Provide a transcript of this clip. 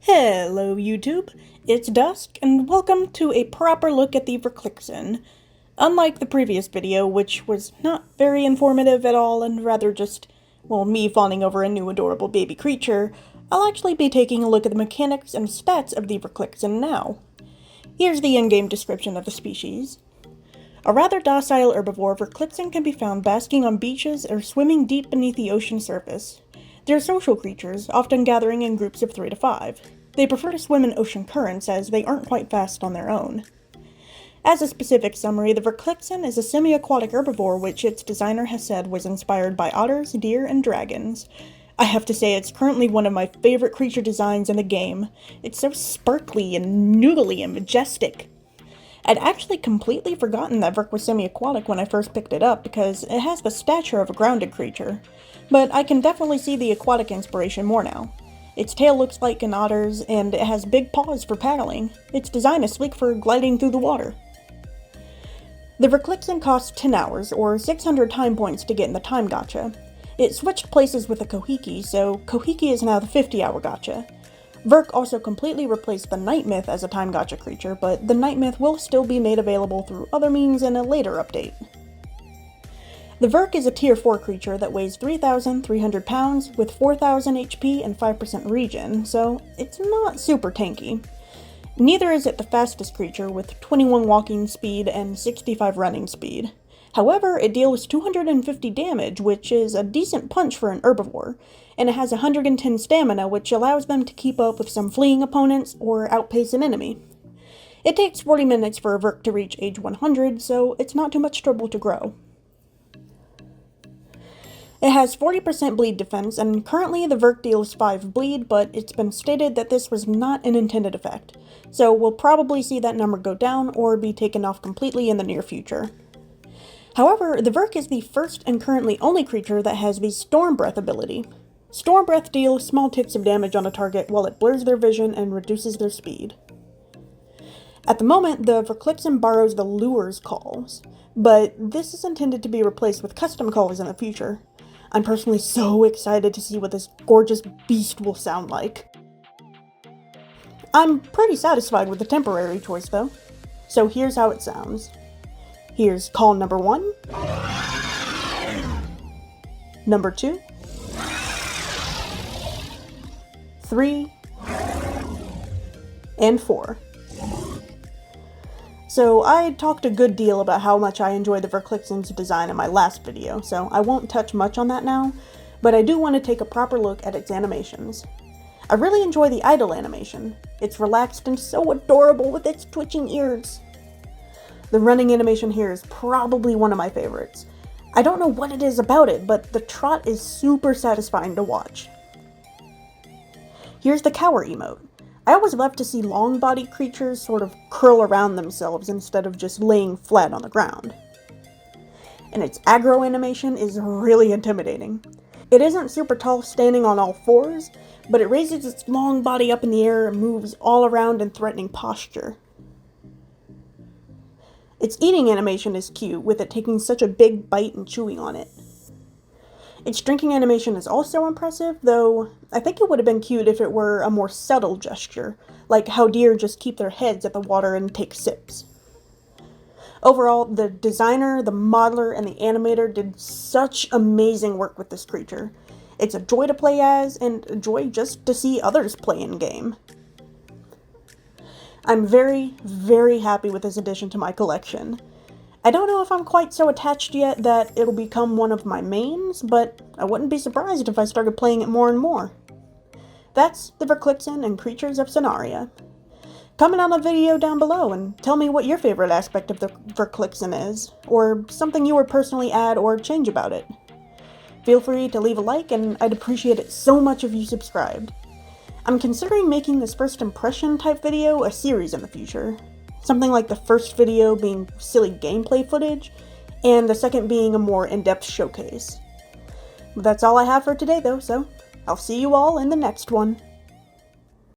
Hello YouTube, it's Dusk, and welcome to a proper look at the Verklixin. Unlike the previous video, which was not very informative at all and rather just, well, me fawning over a new adorable baby creature, I'll actually be taking a look at the mechanics and stats of the Verklixin now. Here's the in-game description of the species. A rather docile herbivore, Verklixin can be found basking on beaches or swimming deep beneath the ocean surface. They're social creatures, often gathering in groups of 3 to 5. They prefer to swim in ocean currents as they aren't quite fast on their own. As a specific summary, the Verklixin is a semi-aquatic herbivore which its designer has said was inspired by otters, deer, and dragons. I have to say it's currently one of my favorite creature designs in the game. It's so sparkly and noodly and majestic. I'd actually completely forgotten that Verk was semi-aquatic when I first picked it up because it has the stature of a grounded creature, but I can definitely see the aquatic inspiration more now. Its tail looks like an otter's, and it has big paws for paddling. Its design is sleek for gliding through the water. The Verklixin costs 10 hours, or 600 time points to get in the time gacha. It switched places with the Kohiki, so Kohiki is now the 50-hour gacha. Verk also completely replaced the Night Myth as a time gacha creature, but the Night Myth will still be made available through other means in a later update. The Verk is a tier 4 creature that weighs 3,300 pounds with 4,000 HP and 5% regen, so it's not super tanky. Neither is it the fastest creature with 21 walking speed and 65 running speed. However, it deals 250 damage, which is a decent punch for an herbivore, and it has 110 stamina, which allows them to keep up with some fleeing opponents or outpace an enemy. It takes 40 minutes for a Verk to reach age 100, so it's not too much trouble to grow. It has 40% bleed defense, and currently the Verk deals 5 bleed, but it's been stated that this was not an intended effect, so we'll probably see that number go down or be taken off completely in the near future. However, the Verk is the first and currently only creature that has the Storm Breath ability. Storm Breath deals small ticks of damage on a target while it blurs their vision and reduces their speed. At the moment, the Verklixin borrows the Lure's calls, but this is intended to be replaced with custom calls in the future. I'm personally so excited to see what this gorgeous beast will sound like. I'm pretty satisfied with the temporary choice though, so here's how it sounds. Here's call number 1, number 2, 3, and 4. So I talked a good deal about how much I enjoy the Verklixin's design in my last video, so I won't touch much on that now, but I do want to take a proper look at its animations. I really enjoy the idle animation. It's relaxed and so adorable with its twitching ears. The running animation here is probably one of my favorites. I don't know what it is about it, but the trot is super satisfying to watch. Here's the cower emote. I always love to see long-bodied creatures sort of curl around themselves instead of just laying flat on the ground. And its aggro animation is really intimidating. It isn't super tall standing on all fours, but it raises its long body up in the air and moves all around in threatening posture. Its eating animation is cute, with it taking such a big bite and chewing on it. Its drinking animation is also impressive, though I think it would have been cute if it were a more subtle gesture, like how deer just keep their heads at the water and take sips. Overall, the designer, the modeler, and the animator did such amazing work with this creature. It's a joy to play as, and a joy just to see others play in-game. I'm very, very happy with this addition to my collection. I don't know if I'm quite so attached yet that it'll become one of my mains, but I wouldn't be surprised if I started playing it more and more. That's the Verklixin and Creatures of Sonaria. Comment on the video down below and tell me what your favorite aspect of the Verklixin is, or something you would personally add or change about it. Feel free to leave a like, and I'd appreciate it so much if you subscribed. I'm considering making this first impression type video a series in the future. Something like the first video being silly gameplay footage, and the second being a more in-depth showcase. But that's all I have for today though, so I'll see you all in the next one.